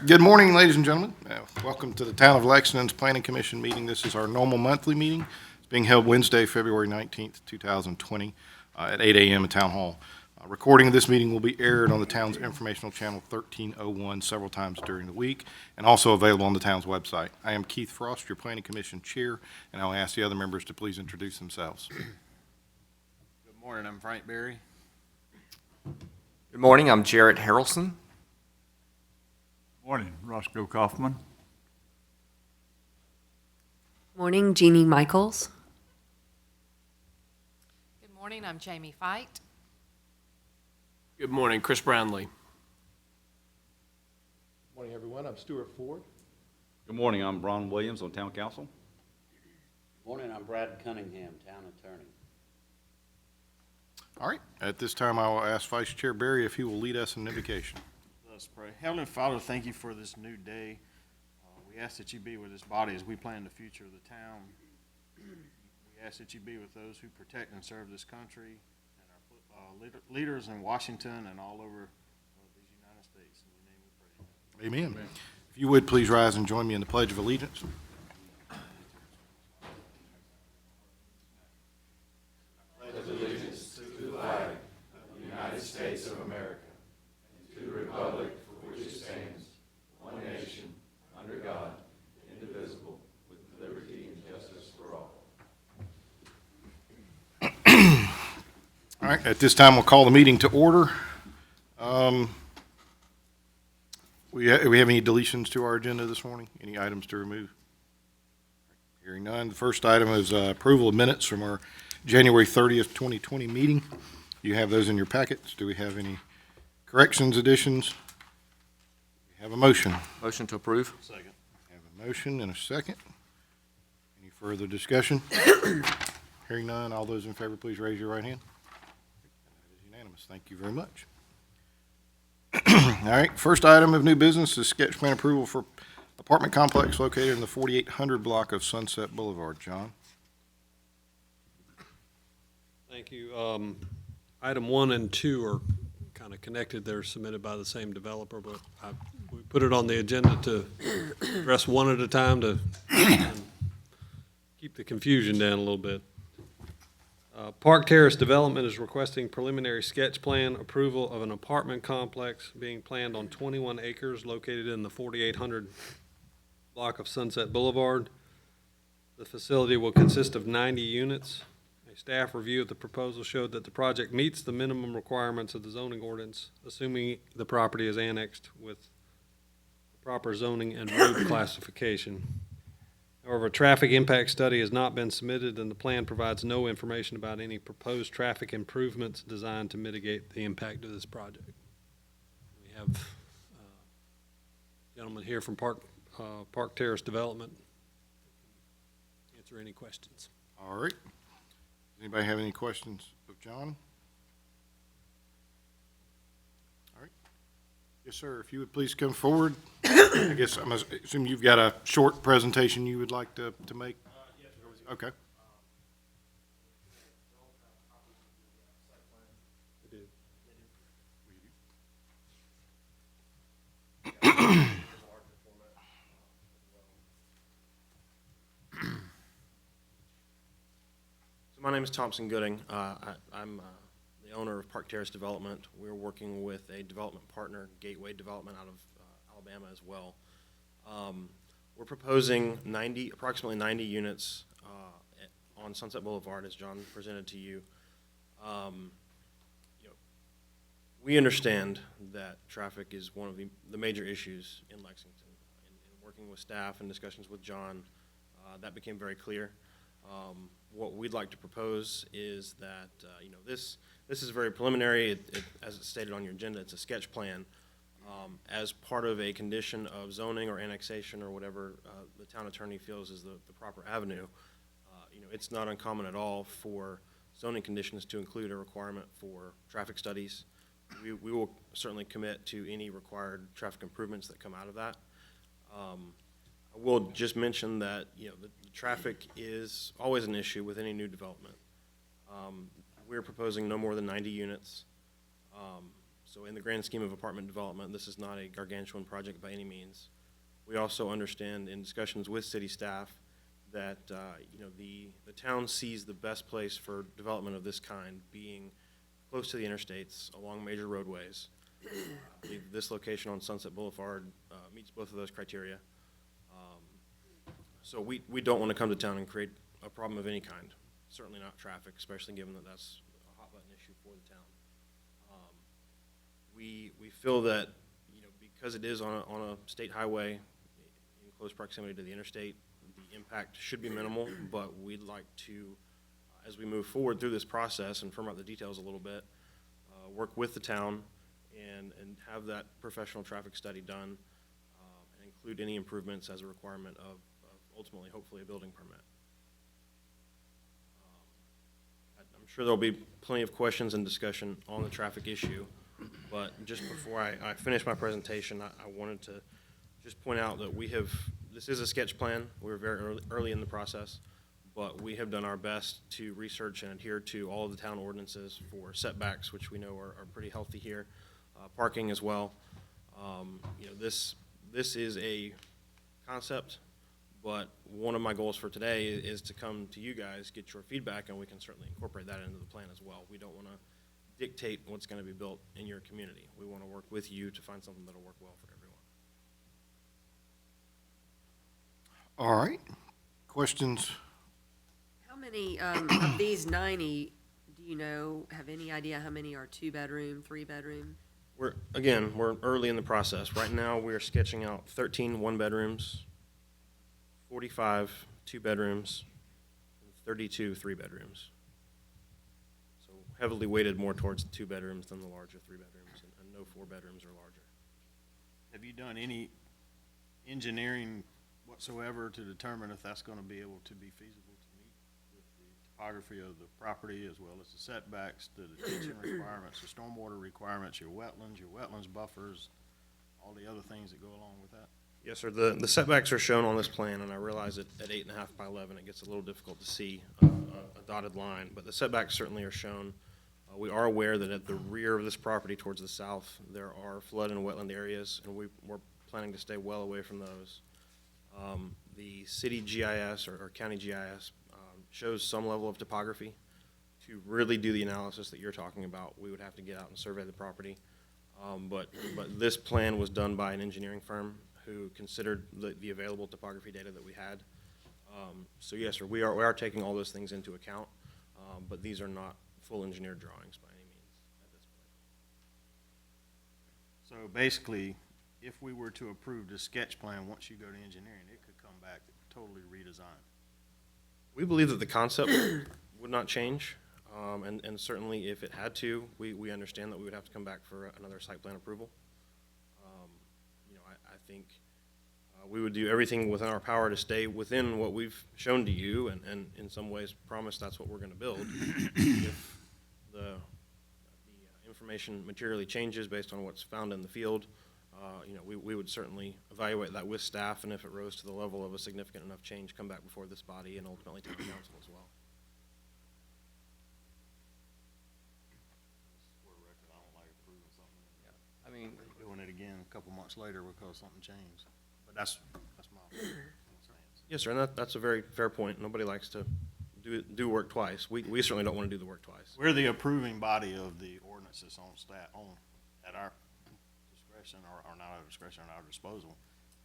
Good morning, ladies and gentlemen. Welcome to the Town of Lexington's Planning Commission meeting. This is our normal monthly meeting. It's being held Wednesday, February 19th, 2020, at 8 a.m. at Town Hall. Recording of this meeting will be aired on the town's informational channel 1301 several times during the week and also available on the town's website. I am Keith Frost, your Planning Commission Chair, and I'll ask the other members to please introduce themselves. Good morning, I'm Frank Berry. Good morning, I'm Jarrett Harrelson. Morning, Roscoe Kaufman. Morning, Jeannie Michaels. Good morning, I'm Jamie Fight. Good morning, Chris Brownlee. Good morning, everyone. I'm Stuart Ford. Good morning, I'm Ron Williams on Town Council. Good morning, I'm Brad Cunningham, Town Attorney. All right, at this time, I will ask Vice Chair Berry if he will lead us in invocation. Let's pray. Heavenly Father, thank you for this new day. We ask that you be with this body as we plan the future of the town. We ask that you be with those who protect and serve this country and our leaders in Washington and all over these United States. In your name we pray. Amen. If you would, please rise and join me in the Pledge of Allegiance. All right, at this time, we'll call the meeting to order. We have any deletions to our agenda this morning? Any items to remove? Hearing none. The first item is approval of minutes from our January 30th, 2020 meeting. You have those in your packets. Do we have any corrections, additions? We have a motion. Motion to approve. Second. Have a motion and a second. Any further discussion? Hearing none. All those in favor, please raise your right hand. That is unanimous. Thank you very much. All right, first item of new business is sketch plan approval for apartment complex located in the 4800 block of Sunset Boulevard. John? Thank you. Item 1 and 2 are kind of connected. They're submitted by the same developer, but we put it on the agenda to address one at a time to keep the confusion down a little bit. Park Terrace Development is requesting preliminary sketch plan approval of an apartment complex being planned on 21 acres located in the 4800 block of Sunset Boulevard. The facility will consist of 90 units. A staff review of the proposal showed that the project meets the minimum requirements of the zoning ordinance, assuming the property is annexed with proper zoning and road classification. However, a traffic impact study has not been submitted, and the plan provides no information about any proposed traffic improvements designed to mitigate the impact of this project. We have a gentleman here from Park Terrace Development. Answer any questions. All right. Does anybody have any questions of John? All right. Yes, sir. If you would please come forward. I guess I'm assuming you've got a short presentation you would like to make? Yes, Okay. So my name is Thompson Gooding. I'm the owner of Park Terrace Development. We're working with a development partner, Gateway Development, out of Alabama as well. We're proposing approximately 90 units on Sunset Boulevard, as John presented to you. We understand that traffic is one of the major issues in Lexington. In working with staff and discussions with John, that became very clear. What we'd like to propose is that this is very preliminary. As it's stated on your agenda, it's a sketch plan. As part of a condition of zoning or annexation or whatever the town attorney feels is the proper avenue, it's not uncommon at all for zoning conditions to include a requirement for traffic studies. We will certainly commit to any required traffic improvements that come out of that. I will just mention that the traffic is always an issue with any new development. We're proposing no more than 90 units. So in the grand scheme of apartment development, this is not a gargantuan project by any means. We also understand in discussions with city staff that, the town sees the best place for development of this kind being close to the interstates, along major roadways. I believe this location on Sunset Boulevard meets both of those criteria. So we don't want to come to town and create a problem of any kind, certainly not traffic, especially given that that's a hot button issue for the town. We feel that, because it is on a state highway in close proximity to the interstate, the impact should be minimal, but we'd like to, as we move forward through this process and firm out the details a little bit, work with the town and have that professional traffic study done, and include any improvements as a requirement of ultimately, hopefully, a building permit. I'm sure there'll be plenty of questions and discussion on the traffic issue, but just before I finish my presentation, I wanted to just point out that this is a sketch plan. We're very early in the process, but we have done our best to research and adhere to all of the town ordinances for setbacks, which we know are pretty healthy here, parking as well. This is a concept, but one of my goals for today is to come to you guys, get your feedback, and we can certainly incorporate that into the plan as well. We don't want to dictate what's going to be built in your community. We want to work with you to find something that'll work well for everyone. All right. Questions? How many of these 90, do you know, have any idea how many are 2-bedroom, 3-bedroom? We're early in the process. Right now, we're sketching out 13 one-bedrooms, 45 2-bedrooms, and 32 3-bedrooms. So heavily weighted more towards the 2 bedrooms than the larger 3-bedrooms, and no 4-bedrooms or larger. Have you done any engineering whatsoever to determine if that's going to be able to be feasible to meet with the topography of the property, as well as the setbacks, the detention requirements, the stormwater requirements, your wetlands buffers, all the other things that go along with that? Yes, sir. The setbacks are shown on this plan, and I realize that at 8.5 by 11, it gets a little difficult to see a dotted line, but the setbacks certainly are shown. We are aware that at the rear of this property towards the south, there are flood and wetland areas, and we're planning to stay well away from those. The city GIS or county GIS shows some level of topography. To really do the analysis that you're talking about, we would have to get out and survey the property. But this plan was done by an engineering firm who considered the available topography data that we had. So yes, sir, we are taking all those things into account, but these are not full engineered drawings by any means at this point. So basically, if we were to approve the sketch plan, once you go to engineering, it could come back totally redesigned. We believe that the concept would not change, and certainly if it had to, we understand that we would have to come back for another site plan approval. I think we would do everything within our power to stay within what we've shown to you, and in some ways promise that's what we're going to build. If the information materially changes based on what's found in the field, we would certainly evaluate that with staff, and if it rose to the level of a significant enough change, come back before this body and ultimately town council as well. For the record, I don't like approving something. I mean, Doing it again a couple months later because something changed. But that's my stance. Yes, sir, and that's a very fair point. Nobody likes to do work twice. We certainly don't want to do the work twice. We're the approving body of the ordinances at our discretion, or not our discretion, at our disposal.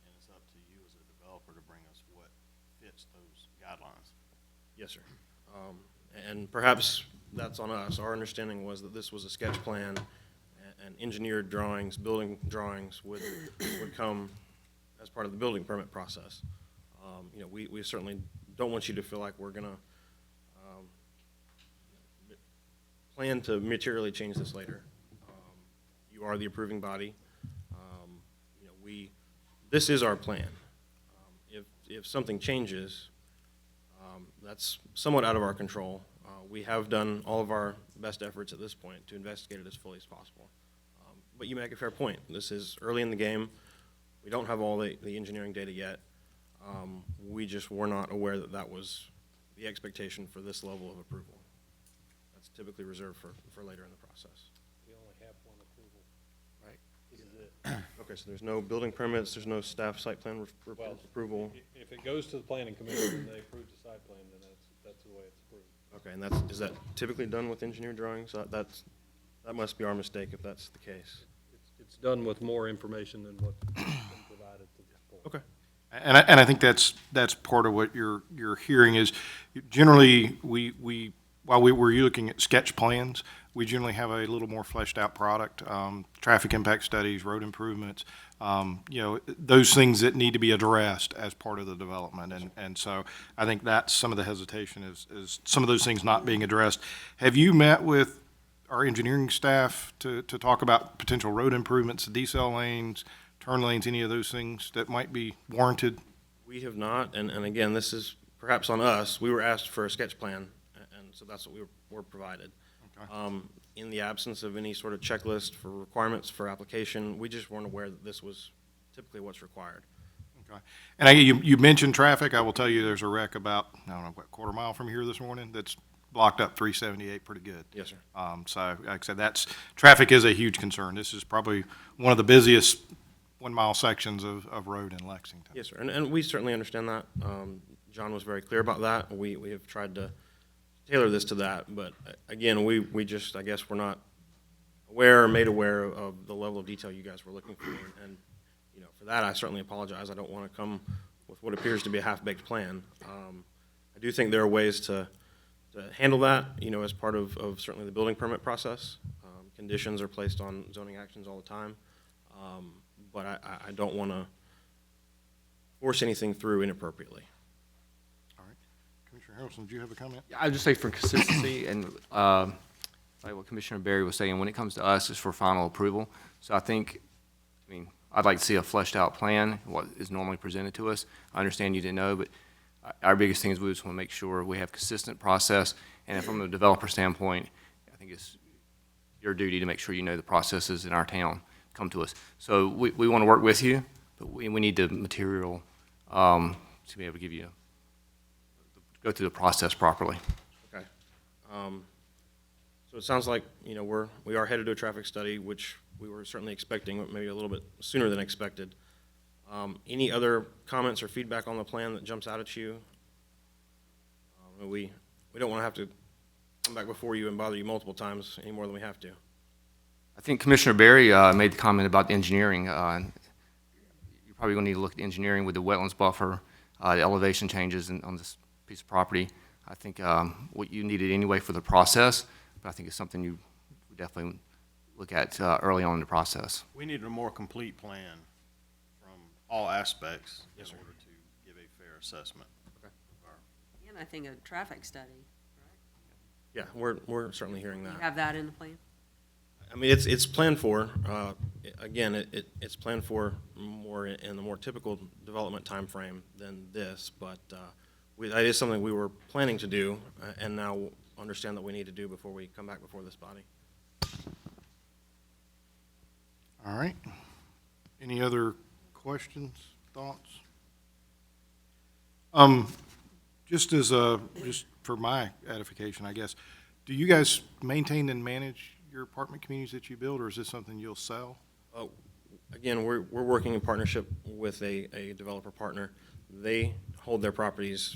And it's up to you as a developer to bring us what fits those guidelines. Yes, sir. And perhaps that's on us. Our understanding was that this was a sketch plan, and engineered drawings, building drawings would come as part of the building permit process. We certainly don't want you to feel like we're gonna plan to materially change this later. You are the approving body. This is our plan. If something changes, that's somewhat out of our control. We have done all of our best efforts at this point to investigate it as fully as possible. But you make a fair point. This is early in the game. We don't have all the engineering data yet. We just were not aware that that was the expectation for this level of approval. That's typically reserved for later in the process. We only have one approval. Okay, so there's no building permits, there's no staff site plan Well, approval? If it goes to the planning commission and they approve the site plan, then that's the way it's approved. Okay, and is that typically done with engineer drawings? That must be our mistake if that's the case. It's done with more information than what's been provided to this point. Okay. And I think that's part of what you're hearing is generally, while we're looking at sketch plans, we generally have a little more fleshed out product, traffic impact studies, road improvements, those things that need to be addressed as part of the development. And so I think that's some of the hesitation is some of those things not being addressed. Have you met with our engineering staff to talk about potential road improvements, decel lanes, turn lanes, any of those things that might be warranted? We have not, and again, this is perhaps on us. We were asked for a sketch plan, and so that's what we were provided. Okay. In the absence of any sort of checklist for requirements for application, we just weren't aware that this was typically what's required. Okay. And you mentioned traffic. I will tell you there's a wreck about, I don't know, what, quarter mile from here this morning that's blocked up 378 pretty good. Yes, sir. So like I said, traffic is a huge concern. This is probably one of the busiest 1 mile sections of road in Lexington. Yes, sir, and we certainly understand that. John was very clear about that. We have tried to tailor this to that, but again, we just, I guess, we're not aware or made aware of the level of detail you guys were looking for, and for that, I certainly apologize. I don't want to come with what appears to be a half-baked plan. I do think there are ways to handle that, as part of certainly the building permit process. Conditions are placed on zoning actions all the time, but I don't want to force anything through inappropriately. All right. Commissioner Harrelson, do you have a comment? I would just say for consistency and like what Commissioner Berry was saying, when it comes to us, it's for final approval. So I'd like to see a fleshed out plan, what is normally presented to us. I understand you didn't know, but our biggest thing is we just want to make sure we have consistent process. And from a developer standpoint, I think it's your duty to make sure you know the processes in our town come to us. So we want to work with you, but we need the material to be able to give you, go through the process properly. Okay. So it sounds like, we are headed to a traffic study, which we were certainly expecting, but maybe a little bit sooner than expected. Any other comments or feedback on the plan that jumps out at you? We don't want to have to come back before you and bother you multiple times any more than we have to. I think Commissioner Berry made the comment about the engineering. You're probably going to need to look at the engineering with the wetlands buffer, the elevation changes on this piece of property. I think what you needed anyway for the process, but I think it's something you definitely look at early on in the process. We need a more complete plan from all aspects in order to give a fair assessment. And I think a traffic study, Yeah, we're certainly hearing that. you have that in the plan? I mean, it's planned for, again, it's planned for more in the more typical development timeframe than this, but that is something we were planning to do, and now understand that we need to do before we come back before this body. All right. Any other questions, thoughts? Just for my edification, I guess, do you guys maintain and manage your apartment communities that you build, or is this something you'll sell? Again, we're working in partnership with a developer partner. They hold their properties,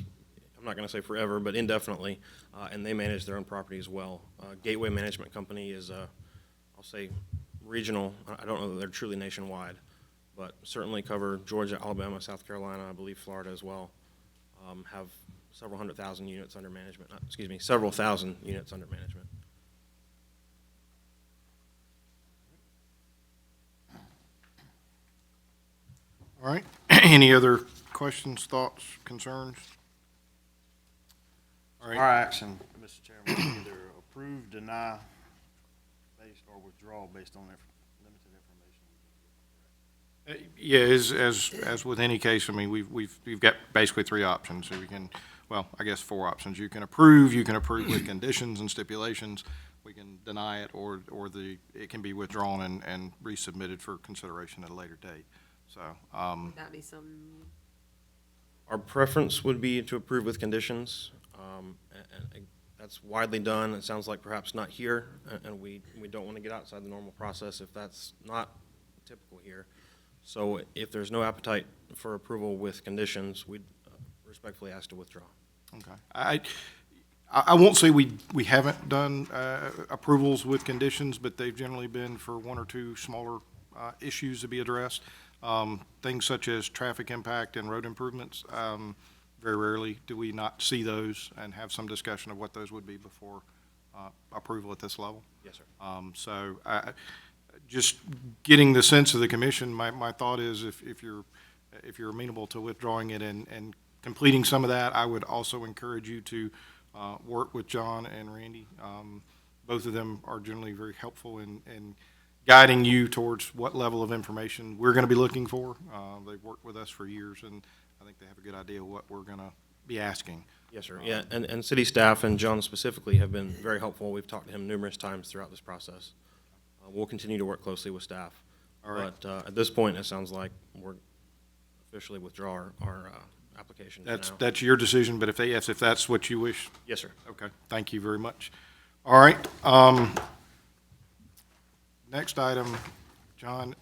I'm not going to say forever, but indefinitely, and they manage their own property as well. Gateway Management Company is, I'll say, regional. I don't know that they're truly nationwide, but certainly cover Georgia, Alabama, South Carolina, I believe Florida as well. Have several thousand units under management. All right. Any other questions, thoughts, concerns? All right. Our action, Mr. Chairman, is either approve, deny, based, or withdraw based on limited information. Yeah, as with any case, I mean, we've got basically three options. So we can, well, I guess four options. You can approve with conditions and stipulations. We can deny it, or it can be withdrawn and resubmitted for consideration at a later date. So, Would that be something? Our preference would be to approve with conditions, and that's widely done. It sounds like perhaps not here, and we don't want to get outside the normal process if that's not typical here. So if there's no appetite for approval with conditions, we'd respectfully ask to withdraw. Okay. I won't say we haven't done approvals with conditions, but they've generally been for one or two smaller issues to be addressed. Things such as traffic impact and road improvements, very rarely do we not see those and have some discussion of what those would be before approval at this level. Yes, sir. So just getting the sense of the commission, my thought is if you're amenable to withdrawing it and completing some of that, I would also encourage you to work with John and Randy. Both of them are generally very helpful in guiding you towards what level of information we're going to be looking for. They've worked with us for years, and I think they have a good idea of what we're going to be asking. Yes, sir. Yeah, and city staff and John specifically have been very helpful. We've talked to him numerous times throughout this process. We'll continue to work closely with staff. All right. But at this point, it sounds like we're officially withdraw our application now. That's your decision, but if that's what you wish. Yes, sir. Okay, thank you very much. All right, next item, John,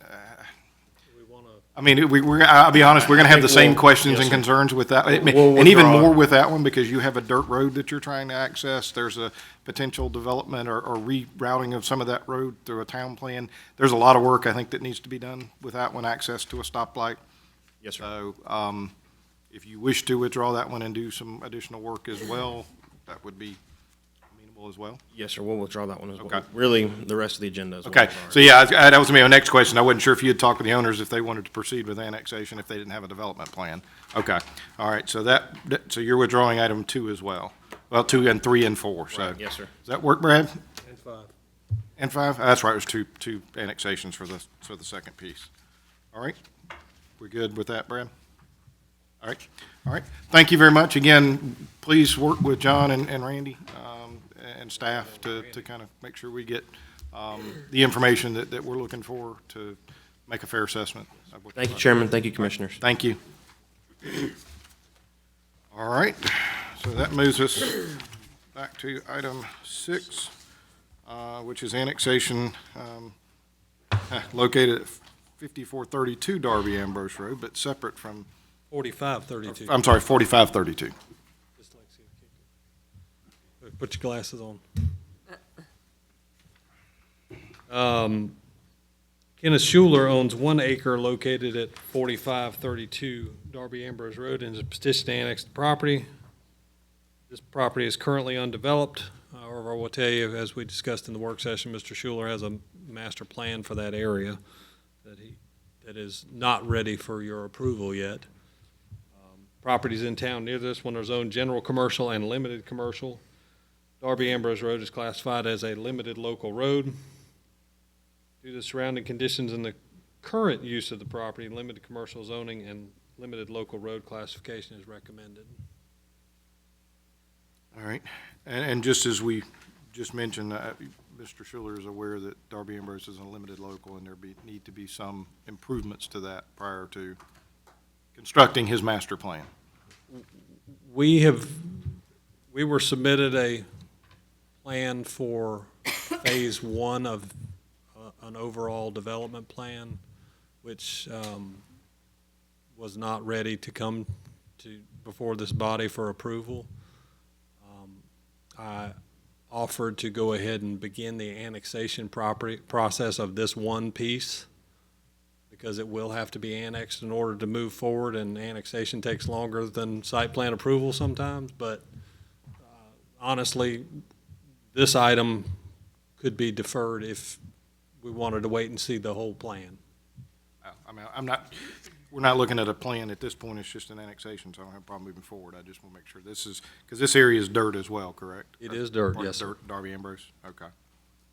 I mean, I'll be honest, we're gonna have the same questions and concerns with that, and even withdraw. more with that one, because you have a dirt road that you're trying to access. There's a potential development or rerouting of some of that road through a town plan. There's a lot of work, I think, that needs to be done with that one, access to a stoplight. Yes, sir. So, if you wish to withdraw that one and do some additional work as well, that would be amenable as well. Yes, sir. We'll withdraw that one as well. Okay. Really, the rest of the agenda as well. Okay, so yeah, that was my next question. I wasn't sure if you had talked with the owners if they wanted to proceed with annexation if they didn't have a development plan. Okay, all right, so so you're withdrawing item 2 as well. Well, 2 and 3 and 4, so. Right, yes, sir. Does that work, Brad? And 5. And 5? That's right, it was two annexations for the second piece. All right, we're good with that, Brad? All right, all right. Thank you very much. Again, please work with John and Randy and staff to kind of make sure we get the information that we're looking for to make a fair assessment. Of what Thank you, Chairman. Thank you, Commissioners. Thank you. All right, so that moves us back to item 6, which is annexation located at 5432 Darby Ambrose Road, but separate from 4532. I'm sorry, 4532. Put your glasses on. Kenneth Schuler owns 1 acre located at 4532 Darby Ambrose Road and is petitioned to annex the property. This property is currently undeveloped. However, I will tell you, as we discussed in the work session, Mr. Schuler has a master plan for that area that is not ready for your approval yet. Properties in town near this one are zoned general commercial and limited commercial. Darby Ambrose Road is classified as a limited local road. Due to the surrounding conditions and the current use of the property, limited commercial zoning and limited local road classification is recommended. All right, and just as we just mentioned, Mr. Schuler is aware that Darby Ambrose is a limited local, and need to be some improvements to that prior to constructing his master plan. We were submitted a plan for phase 1 of an overall development plan, which was not ready to come before this body for approval. I offered to go ahead and begin the annexation process of this one piece, because it will have to be annexed in order to move forward, and annexation takes longer than site plan approval sometimes. But honestly, this item could be deferred if we wanted to wait and see the whole plan. I mean, we're not looking at a plan at this point, it's just an annexation, so I don't have a problem moving forward. I just want to make sure this is, because this area is dirt as well, correct? It is dirt, Or yes, sir. dirt, Darby Ambrose, okay.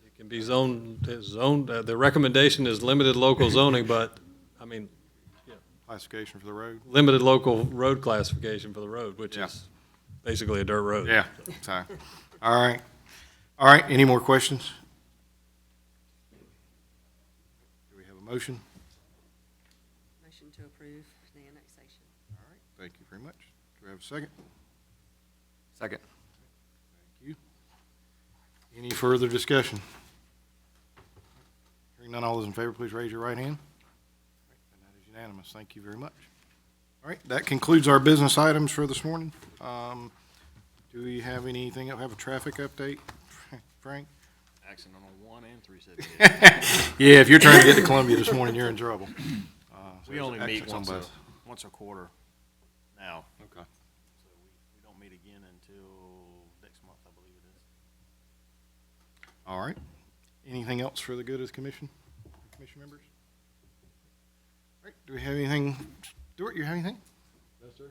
It can be zoned, the recommendation is limited local zoning, but, I mean, Classification for the road? limited local road classification for the road, which Yeah. is basically a dirt road. Yeah, so, all right, any more questions? Do we have a motion? Motion to approve the annexation. All right, thank you very much. Do we have a second? Second. Thank you. Any further discussion? Hearing none, all those in favor, please raise your right hand. Unanimous. Thank you very much. All right, that concludes our business items for this morning. Do we have anything, have a traffic update, Frank? Accident on 1 and 378. Yeah, if you're trying to get to Columbia this morning, you're in trouble. We only meet Accidents on both. once a quarter now, Okay. so we don't meet again until next month, I believe it is. All right. Anything else for the good of the commission members? All right, do we have anything? Stuart, you have anything? No, sir.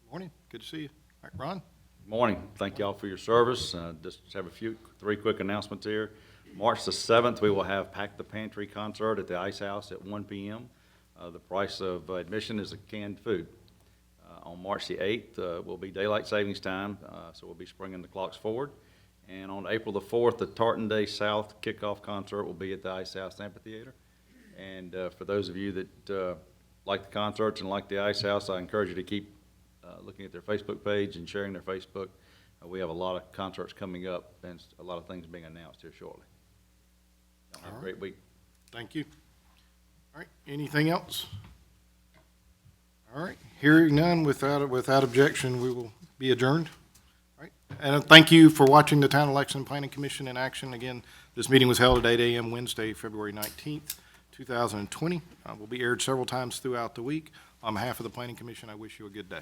Morning, good to see you. All right, Ron? Morning. Thank y'all for your service. Just have three quick announcements here. March the 7th, we will have Pack the Pantry concert at the Ice House at 1 p.m. The price of admission is a canned food. On March the 8th will be daylight savings time, so we'll be springing the clocks forward. And on April the 4th, the Tartan Day South kickoff concert will be at the Ice House Amphitheater. And for those of you that like the concerts and like the Ice House, I encourage you to keep looking at their Facebook page and sharing their Facebook. We have a lot of concerts coming up and a lot of things being announced here shortly. Y'all have a great week. Thank you. All right, anything else? All right, hearing none, without objection, we will be adjourned. All right, and thank you for watching the Town of Lexington Planning Commission in action. Again, this meeting was held at 8 a.m. Wednesday, February 19th, 2020. Will be aired several times throughout the week. On behalf of the Planning Commission, I wish you a good day.